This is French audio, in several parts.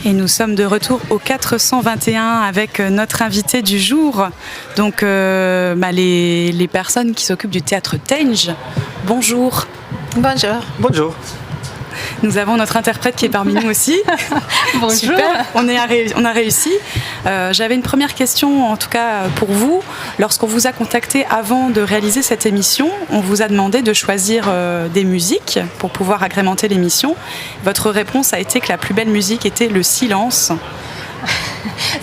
Et nous sommes de retour au 421 avec notre invité du jour, donc les personnes qui s'occupent du théâtre Tange. Bonjour. Bonjour. Bonjour. Nous avons notre interprète qui est parmi nous aussi. Bonjour. Super, on a réussi. J'avais une première question, en tout cas pour vous. Lorsqu'on vous a contacté avant de réaliser cette émission, on vous a demandé de choisir des musiques pour pouvoir agrémenter l'émission. Votre réponse a été que la plus belle musique était le silence.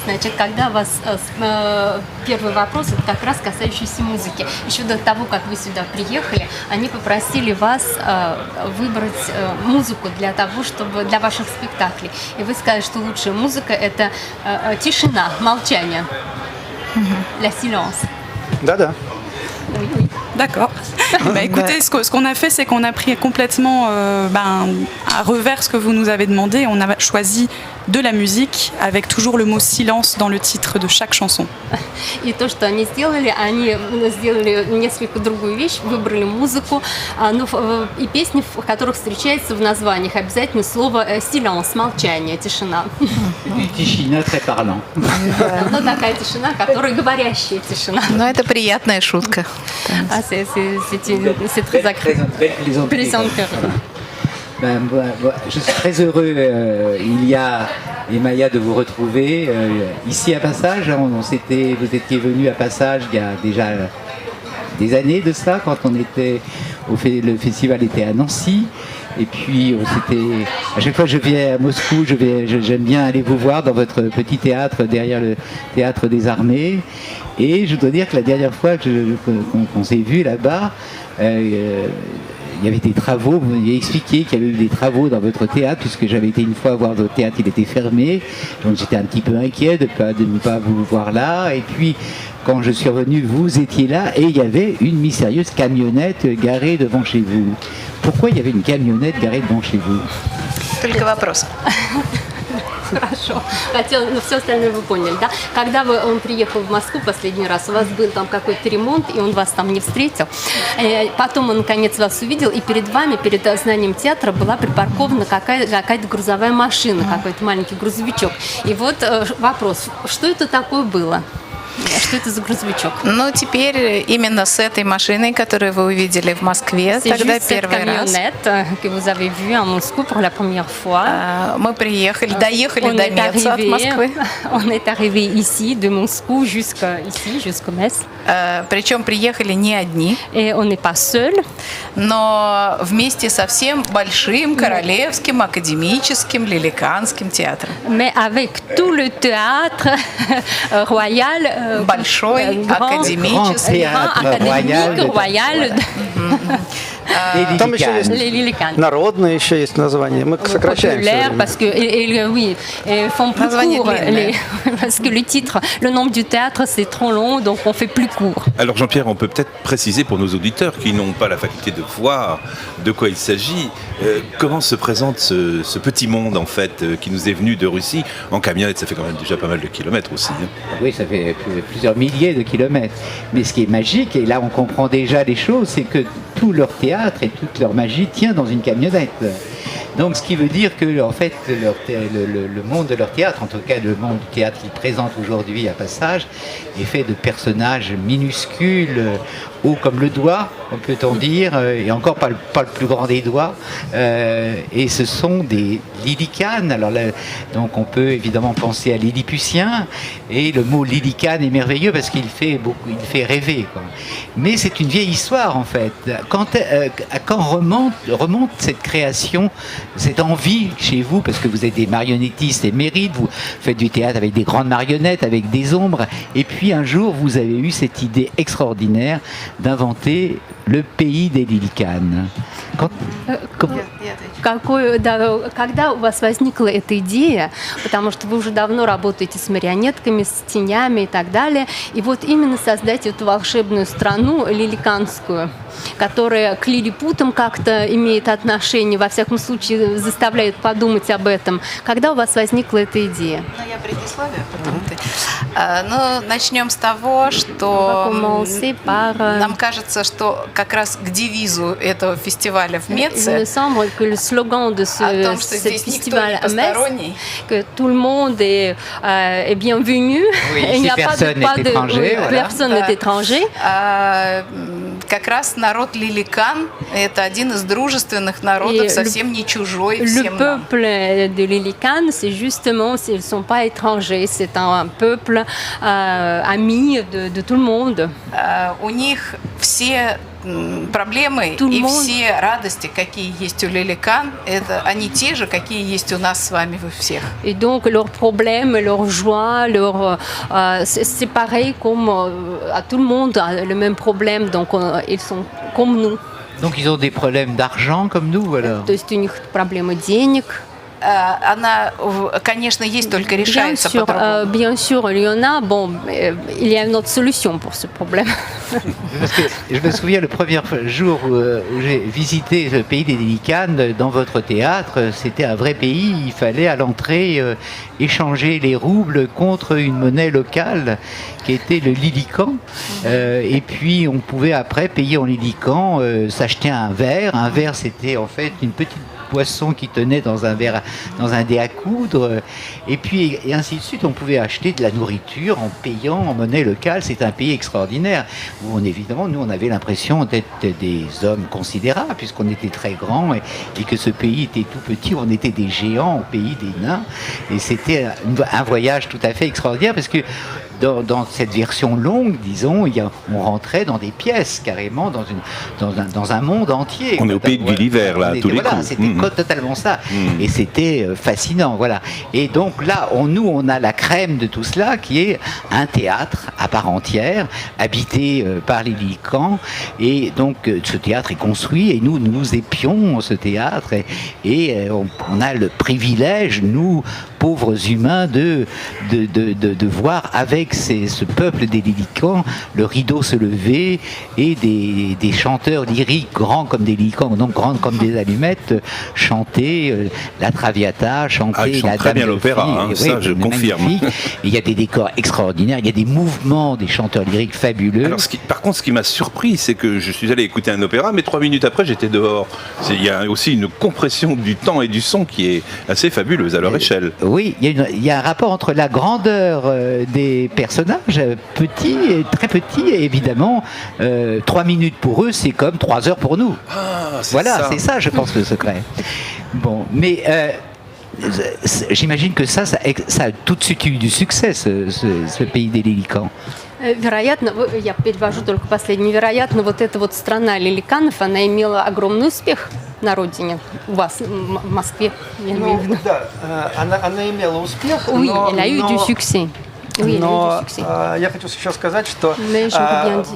Значит, когда вас первый вопрос, это как раз касающийся музыки. Еще до того, как вы сюда приехали, они попросили вас выбрать музыку для того, чтобы для ваших спектаклей. И вы сказали, что лучшая музыка это тишина, молчание. La silence. Да-да. Oui. D'accord. Écoutez, ce qu'on a fait, c'est qu'on a pris complètement à revers ce que vous nous avez demandé. On a choisi de la musique avec toujours le mot silence dans le titre de chaque chanson. И то, что они сделали несколько другую вещь, выбрали музыку, и песни, в которых встречается в названиях обязательно слово «silence», молчание, тишина. Тишина très parlant. Ну, такая тишина, которая говорящая тишина. Но это приятная шутка. C'est très agréable. Je suis très heureux, Ilia et Maya, de vous retrouver ici à Passage. Vous étiez venus à Passage il y a déjà des années de ça, quand le festival était à Nancy. Et puis, à chaque fois que je viens à Moscou, j'aime bien aller vous voir dans votre petit théâtre derrière le théâtre des armées. Et je dois dire que la dernière fois qu'on s'est vu là-bas, il y avait des travaux, vous m'aviez expliqué qu'il y avait eu des travaux dans votre théâtre, puisque j'avais été une fois voir votre théâtre, il était fermé, donc j'étais un petit peu inquiet de ne pas vous voir là. Et puis, quand je suis revenu, vous étiez là, et il y avait une mystérieuse camionnette garée devant chez vous. Pourquoi il y avait une camionnette garée devant chez vous? Только вопрос. Хорошо. Все остальное вы поняли, да? Когда он приехал в Москву последний раз, у вас был там какой-то ремонт, и он вас там не встретил. Потом он, наконец, вас увидел, и перед вами, перед зданием театра, была припаркована какая-то грузовая машина, какой-то маленький грузовичок. И вот вопрос, что это такое было? Что это за грузовичок? Ну, теперь именно с этой машиной, которую вы увидели в Москве, тогда первый раз. Que vous avez vu à Moscou pour la première fois. Мы доехали до Меца от Москвы. On est arrivé ici, de Moscou jusqu'à Metz. Причем приехали не одни. Et on n'est pas seul. Но вместе со всем большим королевским академическим лиликанским театром. Mais avec tout le théâtre royal. Большой академический рояль. Там еще есть народное, еще есть название. Мы сокращаем все время. Parce que le titre, le nom du théâtre, c'est trop long, donc on fait plus court. Alors Jean-Pierre, on peut peut-être préciser pour nos auditeurs qui n'ont pas la faculté de voir de quoi il s'agit, comment se présente ce petit monde en fait qui nous est venu de Russie en camionnette. Ça fait quand même déjà pas mal de kilomètres aussi. Hein. Oui, ça fait plusieurs milliers de kilomètres. Mais ce qui est magique, et là on comprend déjà les choses, c'est que tout leur théâtre et toute leur magie tient dans une camionnette. Donc ce qui veut dire que en fait le monde de leur théâtre, en tout cas le monde du théâtre qu'ils présentent aujourd'hui à Passage, est fait de personnages minuscules, hauts comme le doigt, peut-on dire, et encore pas le plus grand des doigts. Et ce sont des Lilicanes. Alors là, donc on peut évidemment penser à Lilliputien, et le mot Lilicane est merveilleux parce qu'il fait rêver, quoi. Mais c'est une vieille histoire en fait. Quand remonte cette création, cette envie chez vous, parce que vous êtes des marionnettistes émérites, vous faites du théâtre avec des grandes marionnettes, avec des ombres, et puis un jour vous avez eu cette idée extraordinaire d'inventer le pays des Lиликан. Когда у вас возникла эта идея, потому что вы уже давно работаете с марионетками, с тенями и так далее, и вот именно создать эту волшебную страну лиликанскую, которая к лилипутам как-то имеет отношение, во всяком случае заставляет подумать об этом. Когда у вас возникла эта идея? Я предисловие, потом ты. Ну, начнем с того, что par... нам кажется, что как раз к девизу этого фестиваля в Il me Меце semble que le slogan de о том, что ce здесь никто festival не à Metz, посторонний, que tout le monde est bienvenu, Oui, il n'y a ici, pas personne n'est étranger, voilà. personne n'est étranger. как раз народ Лиликан – это один из дружественных народов, Et совсем не чужой Le всем нам. peuple de Lilican, c'est justement, ils ne sont pas étrangers, c'est un peuple ami de tout le monde. У них все проблемы Tout le и monde. все радости, какие есть у Лиликан, это они те же, какие есть у нас с вами у всех. Et donc leurs problèmes, leurs joies, c'est pareil comme à tout le monde a le même problème, donc ils sont comme nous. Donc ils ont des problèmes d'argent comme nous, alors. То есть у них проблемы денег. Она, конечно, есть, только решается по-другому. Bien sûr, il y en a. Bon, il y a une autre solution pour ce problème. Parce que je me souviens le premier jour où j'ai visité le pays des Lilicanes dans votre théâtre, c'était un vrai pays. Il fallait à l'entrée échanger les roubles contre une monnaie locale qui était le lilican. Et puis on pouvait après payer en lilican, s'acheter un verre. Un verre, c'était en fait une petite poisson qui tenait dans un verre, dans un dé à coudre, et puis et ainsi de suite. On pouvait acheter de la nourriture en payant en monnaie locale. C'est un pays extraordinaire où évidemment nous on avait l'impression d'être des hommes considérables puisqu'on était très grands et que ce pays était tout petit. On était des géants au pays des nains et c'était un voyage tout à fait extraordinaire parce que dans cette version longue, disons, on rentrait dans des pièces, carrément, dans un monde entier. On est au pays de Gulliver, là, tous les coups. C'était totalement ça. Et c'était fascinant, voilà. Et donc là, on a la crème de tout cela, qui est un théâtre à part entière, habité par les Lilicans. Et donc, ce théâtre est construit, et nous épions ce théâtre, et on a le privilège, nous, pauvres humains, de voir avec ce peuple des Lilicans le rideau se lever et des chanteurs lyriques grands comme des Lilicans, donc grands comme des allumettes, chanter la Traviata, chanter la très Dame bien l'opéra, ça je confirme. Il y a des décors extraordinaires, il y a des mouvements des chanteurs lyriques fabuleux. Alors, par contre, ce qui m'a surpris, c'est que je suis allé écouter un opéra, mais 3 minutes après, j'étais dehors. Il y a aussi une compression du temps et du son qui est assez fabuleuse à leur échelle. Oui, il y a un rapport entre la grandeur des personnages, petits et très petits, et évidemment, 3 minutes pour eux, c'est comme 3 heures pour nous. Ah, voilà, c'est ça, je pense, le secret. Bon, mais j'imagine que ça a tout de suite eu du succès, ce pays des Lilicans. Вероятно, я перевожу только последнее, вероятно, вот эта вот страна Лиликанов, она имела огромный успех на родине, у вас, в Москве, я имею в виду. Да, она имела успех, Oui, elle a eu du succès. Oui, но я хочу еще сказать, что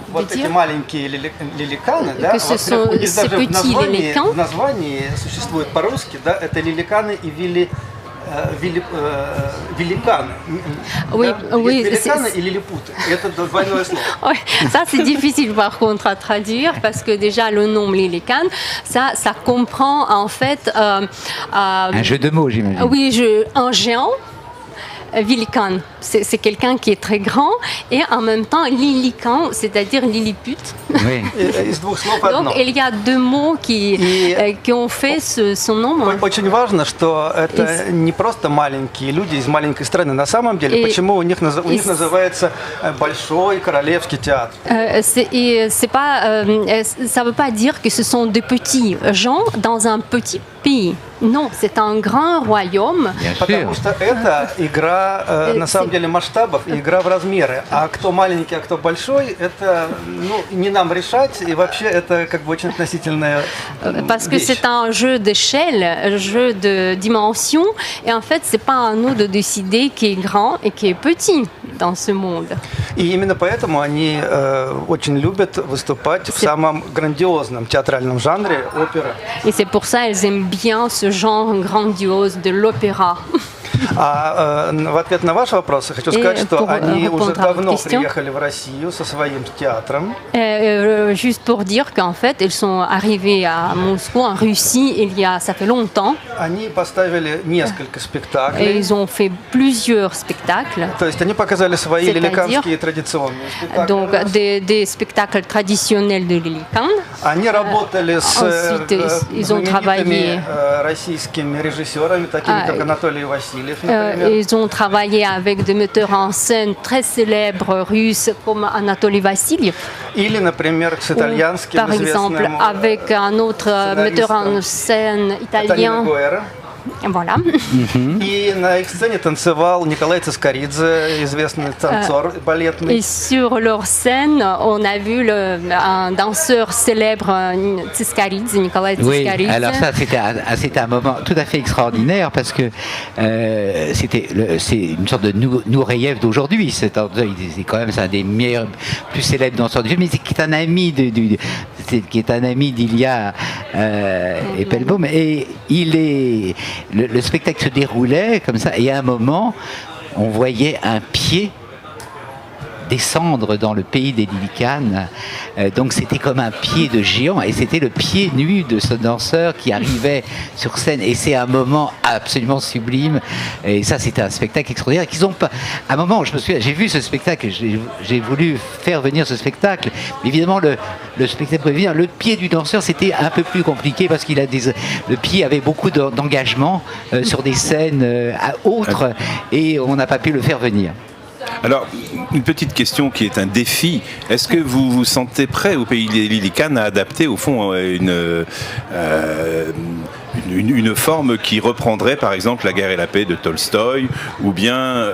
вот эти маленькие лиликаны, да, у них даже в названии существует по-русски, да, это лиликаны и великаны. Oui, да? oui, великаны и лилипуты. Это двойное слово. Oui, ça c'est difficile par contre à traduire parce que déjà le nom Lilican, ça comprend en fait un jeu de mots, j'imagine. Oui, un géant. Vilican, c'est quelqu'un qui est très grand et en même temps Lilican, c'est-à-dire Lilliput. Oui. Donc il y a 2 mots qui ont fait son nom. Очень важно, что это не просто маленькие люди из маленькой страны. На самом деле, почему у них называется Большой Королевский театр? C'est pas, ça veut pas dire que ce sont des petits gens dans un petit pays. Non, c'est un grand royaume. Потому что это игра, на самом деле, масштабов, игра в размеры. А кто маленький, а кто большой, это не нам решать, и вообще это как бы очень относительная Parce que c'est un jeu d'échelle, un jeu de dimension, et en fait, c'est pas à nous de décider qui est grand et qui est petit dans ce monde. И именно поэтому они очень любят выступать в самом грандиозном театральном жанре опера. Et c'est pour ça qu'ils aiment bien ce genre grandiose de l'opéra. В ответ на ваш вопрос я хочу сказать, что они уже давно приехали в Россию со своим театром. Juste pour dire qu'en fait, ils sont arrivés à Moscou, en Russie, ça fait longtemps. Они поставили несколько спектаклей. Et ils ont fait plusieurs spectacles. То есть они показали свои лиликанские традиционные спектакли. Donc des spectacles traditionnels de Lilican. Они работали с знаменитыми российскими режиссерами, такими как Анатолий Васильев, например. Ils ont travaillé avec des metteurs en scène très célèbres russes comme Anatoly Vassiliev. Или, например, с итальянским Par exemple, avec un autre metteur en scène italien. Voilà. И на их сцене танцевал Николай Цискоридзе, известный танцор балетный. Et sur leur scène, on a vu un danseur célèbre, Tsiscaridze, Nicolas Tsiscaridze. Oui, alors ça, c'était un moment tout à fait extraordinaire parce que c'est une sorte de Nureyev d'aujourd'hui. C'est quand même un des meilleurs, plus célèbres danseurs du film, mais qui est un ami d'Ilya Epelbaum. Et le spectacle se déroulait comme ça, et à un moment, on voyait un pied descendre dans le pays des Lilicanes. Donc c'était comme un pied de géant, et c'était le pied nu de ce danseur qui arrivait sur scène, et c'est un moment absolument sublime. Et ça, c'était un spectacle extraordinaire qu'ils ont pas. À un moment, je me souviens, j'ai vu ce spectacle, j'ai voulu faire venir ce spectacle. Évidemment, le spectacle pouvait venir. Le pied du danseur, c'était un peu plus compliqué parce qu'il le pied avait beaucoup d'engagement sur des scènes autres, et on n'a pas pu le faire venir. Alors, une petite question qui est un défi. Est-ce que vous vous sentez prêt au pays des Lilicanes à adapter au fond une forme qui reprendrait par exemple La guerre et la paix de Tolstoï ou bien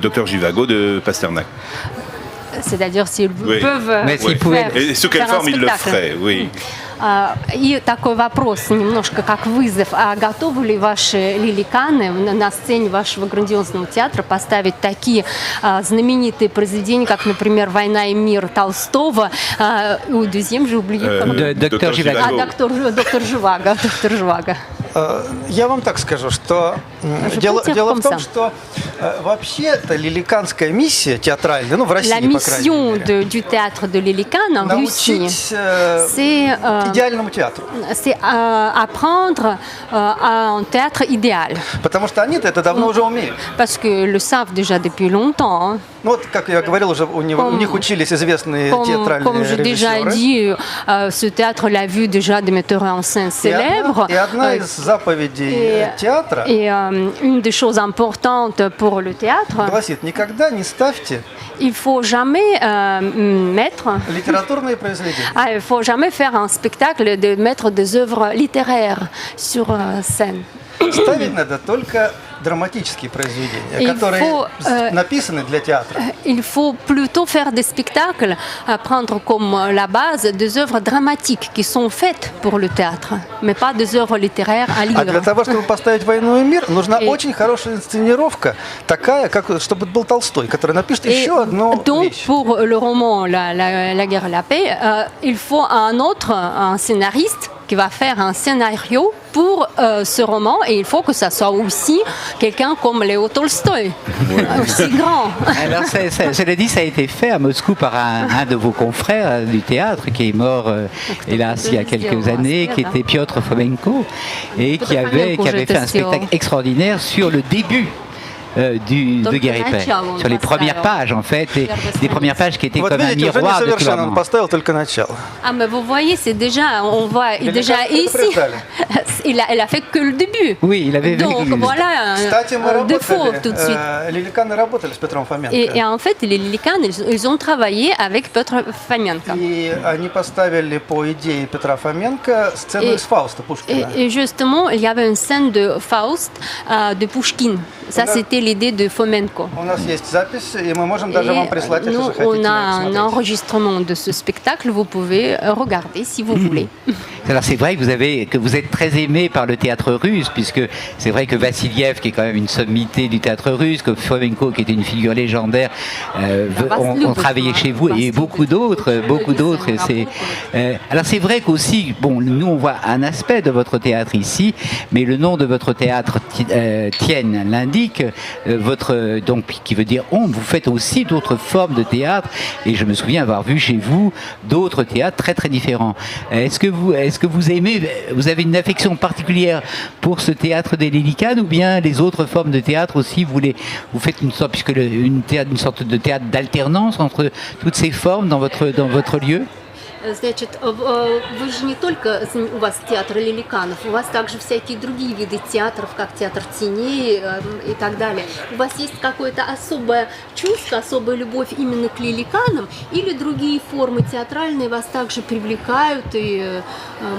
Docteur Zhivago de Pasternak? C'est-à-dire s'ils peuvent faire. Et sous quelle forme ils le feraient, oui. И такой вопрос, немножко как вызов. А готовы ли ваши лиликаны на сцене вашего грандиозного театра поставить такие знаменитые произведения, как, например, «Война и мир» Толстого, ou deuxième, j'ai oublié. Доктор Живаго. Доктор Живаго. Я вам так скажу, что дело в том, что вообще-то лиликанская миссия театральная, в России, по крайней мере, du théâtre de Lilican en Russie, c'est apprendre un théâtre idéal. Потому что они-то это давно уже умеют. Parce que le savent déjà depuis longtemps. Ну вот, как я говорил, уже у них учились известные театральные Comme j'ai déjà dit, ce théâtre l'a vu déjà des metteurs en scène célèbres. Et одна из заповедей театра. Et une des choses importantes pour le théâtre. Гласит: никогда не ставьте. Il faut jamais mettre. Литературные произведения. Il faut jamais faire un spectacle de mettre des œuvres littéraires sur scène. Ставить надо только драматические произведения, которые написаны для театра. Il faut plutôt faire des spectacles, prendre comme la base des œuvres dramatiques qui sont faites pour le théâtre, mais pas des œuvres littéraires à lire. А для того, чтобы поставить «Войну и мир», нужна очень хорошая инсценировка, такая, как чтобы был Толстой, который напишет еще одну вещь. Pour le roman La guerre et la paix, il faut un scénariste qui va faire un scénario pour ce roman, et il faut que ça soit aussi quelqu'un comme Léo Tolstoï, aussi grand. Alors, cela dit, ça a été fait à Moscou par un de vos confrères du théâtre qui est mort, hélas, il y a quelques années, qui était Piotr Fomenko, et qui avait fait un spectacle extraordinaire sur le début de Guerre et Paix, sur les premières pages en fait, des premières pages qui étaient comme un miroir de tout le monde. Ah mais vous voyez, c'est déjà, on voit déjà ici, il a fait que le début. Oui, il avait vu. Donc voilà un défaut tout de suite. Et en fait, les Lilicanes, ils ont travaillé avec Piotr Fomenko. Et justement, il y avait une scène de Faust de Pouchkine. Ça, c'était l'idée de Fomenko. У нас есть запись, и мы можем даже вам прислать, если захотите. On a un enregistrement de ce spectacle, vous pouvez regarder si vous voulez. Alors c'est vrai que vous êtes très aimé par le théâtre russe, puisque c'est vrai que Vassiliev, qui est quand même une sommité du théâtre russe, que Fomenko, qui était une figure légendaire, ont travaillé chez vous, et beaucoup d'autres. Alors c'est vrai qu'aussi, bon, nous on voit un aspect de votre théâtre ici, mais le nom de votre théâtre Tienne l'indique, donc qui veut dire ombre. Vous faites aussi d'autres formes de théâtre, et je me souviens avoir vu chez vous d'autres théâtres très très différents. Est-ce que vous aimez, vous avez une affection particulière pour ce théâtre des Lilikans, ou bien les autres formes de théâtre aussi, vous faites une sorte, une sorte de théâtre d'alternance entre toutes ces formes dans votre lieu? Значит, вы же не только у вас театр лиликанов, у вас также всякие другие виды театров, как театр теней и так далее. У вас есть какое-то особое чувство, особая любовь именно к лиликанам, или другие формы театральные вас также привлекают, и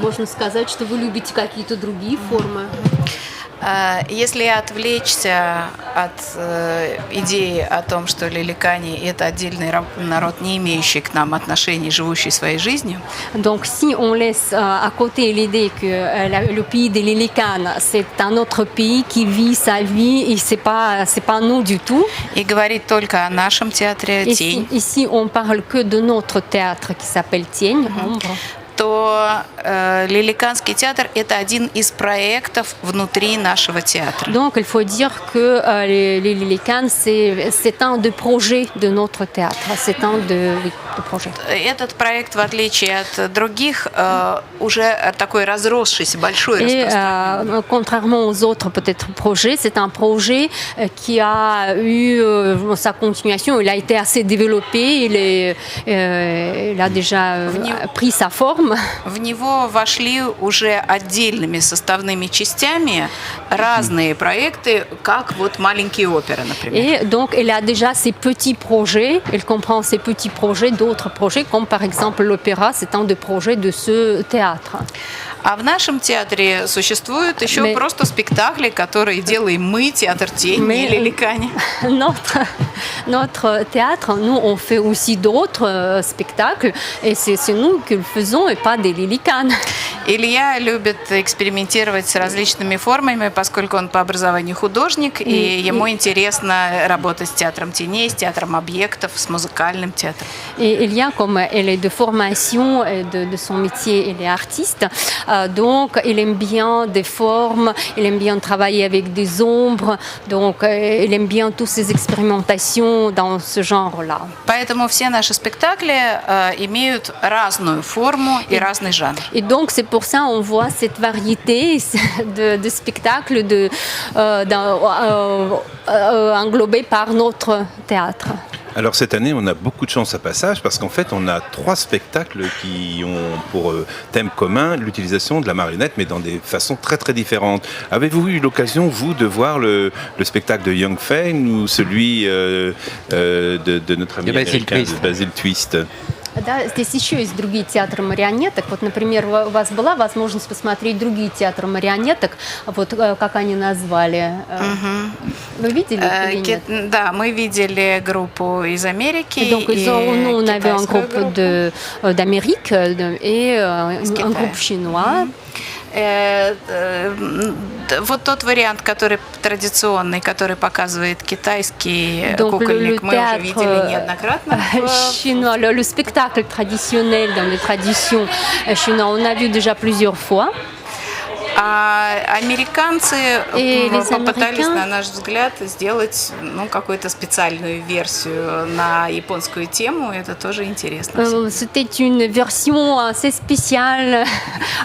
можно сказать, что вы любите какие-то другие формы? Если отвлечься от идеи о том, что лиликане – это отдельный народ, не имеющий к нам отношений, живущий своей жизнью. Donc, si on laisse à côté l'idée que le pays des Lilicanes, c'est un autre pays qui vit sa vie et c'est pas nous du tout. И говорить только о нашем театре «Тень». Ici, on parle que de notre théâtre qui s'appelle «Тень», то Лиликанский театр – это один из проектов внутри нашего театра. Donc, il faut dire que les Lilicans, c'est un des projets de notre théâtre. C'est un de projets. Этот проект, в отличие от других, уже такой разросшийся, большой, распространенный. Contrairement aux autres peut-être projets, c'est un projet qui a eu sa continuation. Il a été assez développé. Il a déjà pris sa forme. В него вошли уже отдельными составными частями разные проекты, как вот маленькие оперы, например. Et donc, il a déjà ses petits projets. Il comprend ses petits projets d'autres projets, comme par exemple l'opéra. C'est un des projets de ce théâtre. А в нашем театре существуют еще просто спектакли, которые делаем мы, театр «Тень» и Лиликане. Notre théâtre, nous, on fait aussi d'autres spectacles, et c'est nous qui le faisons, et pas des Lilicans. Илья любит экспериментировать с различными формами, поскольку он по образованию художник, и ему интересно работать с театром теней, с театром объектов, с музыкальным театром. Et Илья, comme elle est de formation et de son métier, elle est artiste, donc il aime bien des formes, il aime bien travailler avec des ombres, donc il aime bien toutes ces expérimentations dans ce genre-là. Поэтому все наши спектакли имеют разную форму и разный жанр. Et donc c'est pour ça on voit cette variété de spectacles englobés par notre théâtre. Alors cette année, on a beaucoup de chance à Passage parce qu'en fait, on a 3 spectacles qui ont pour thème commun l'utilisation de la marionnette, mais dans des façons très très différentes. Avez-vous eu l'occasion, vous, de voir le spectacle de Young Feng ou celui de notre ami américain, de Basil Twist? Да, здесь еще есть другие театры марионеток. Вот, например, у вас была возможность посмотреть другие театры марионеток, вот как они назвали. Вы видели или нет? Да, мы видели группу из Америки. Donc, on avait un groupe d'Amérique et un groupe chinois. Вот тот вариант, который традиционный, который показывает китайский кукольник, мы уже видели неоднократно. Chinois, le spectacle traditionnel dans les traditions chinoises, on a vu déjà plusieurs fois. А американцы попытались, на наш взгляд, сделать какую-то специальную версию на японскую тему. Это тоже интересно. C'était une version assez spéciale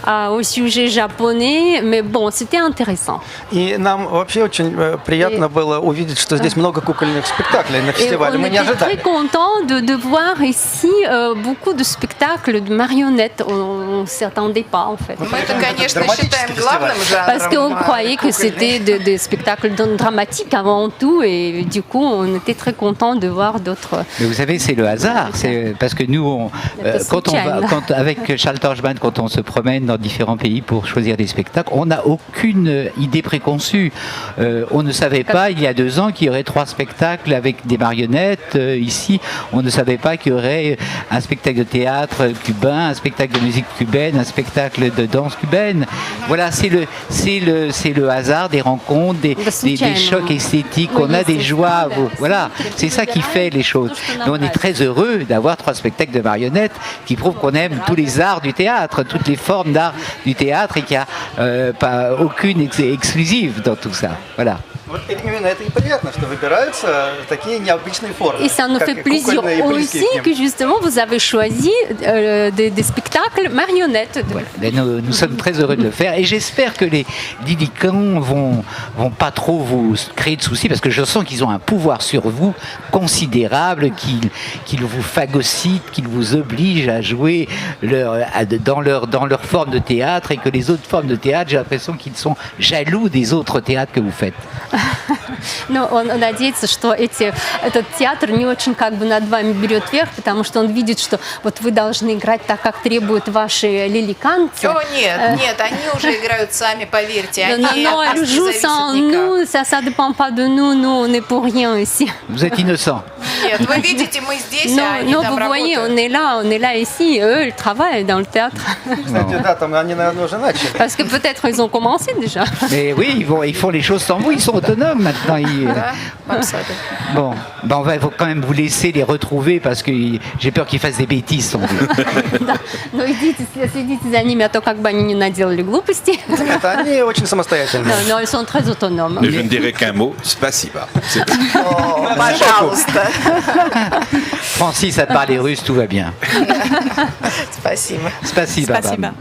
au sujet japonais, mais bon, c'était intéressant. И нам вообще очень приятно было увидеть, что здесь много кукольных спектаклей на фестивале. Мы не ожидали. On était très content de voir ici beaucoup de spectacles de marionnettes. On ne s'y attendait pas, en fait. Мы это, конечно, считаем Parce qu'on croyait que c'était des spectacles dramatiques avant tout, et du coup, on était très contents de voir d'autres. Mais vous savez, c'est le hasard. C'est parce que nous, avec Charles Torchman, quand on se promène dans différents pays pour choisir des spectacles, on n'a aucune idée préconçue. On ne savait pas, il y a 2 ans, qu'il y aurait 3 spectacles avec des marionnettes. Ici, on ne savait pas qu'il y aurait un spectacle de théâtre cubain, un spectacle de musique cubaine, un spectacle de danse cubaine. Voilà, c'est le hasard des rencontres, des chocs esthétiques. On a des joies. Voilà, c'est ça qui fait les choses. Mais on est très heureux d'avoir 3 spectacles de marionnettes qui prouvent qu'on aime tous les arts du théâtre, toutes les formes d'art du théâtre, et qu'il n'y a pas aucune exclusive dans tout ça. Voilà. Et ça nous fait plaisir aussi que justement vous avez choisi des spectacles marionnettes. Ouais. Nous sommes très heureux de le faire, et j'espère que les Lilicans vont pas trop vous créer de soucis, parce que je sens qu'ils ont un pouvoir sur vous considérable, qu'ils vous phagocytent, qu'ils vous obligent à jouer dans leur forme de théâtre, et que les autres formes de théâtre, j'ai l'impression qu'ils sont jaloux des autres théâtres que vous faites. Но он надеется, что этот театр не очень как бы над вами берет верх, потому что он видит, что вот вы должны играть так, как требуют ваши лиликанцы. О, нет, они уже играют сами, поверьте. Они jouent sans nous, ça dépend pas de nous, nous on est pour rien ici. Vous êtes innocent. Нет, вы видите, мы здесь, а они там vous voyez, работают. on est là ici, eux ils travaillent dans le théâtre. Кстати, да, там они, наверное, уже начали. Parce que peut-être ils ont commencé déjà. Mais oui, ils font les choses sans vous, ils sont autonomes maintenant. Bon, on va quand même vous laisser les retrouver, parce que j'ai peur qu'ils fassent des bêtises sans vous. Но следите за ними, а то как бы они не наделали глупостей. Это они очень самостоятельные. Но ils sont très autonomes. Je ne dirai qu'un mot, spasiba. Пожалуйста. Francis a parlé russe, tout va bien. Спасибо. Spasiba. Spasiba.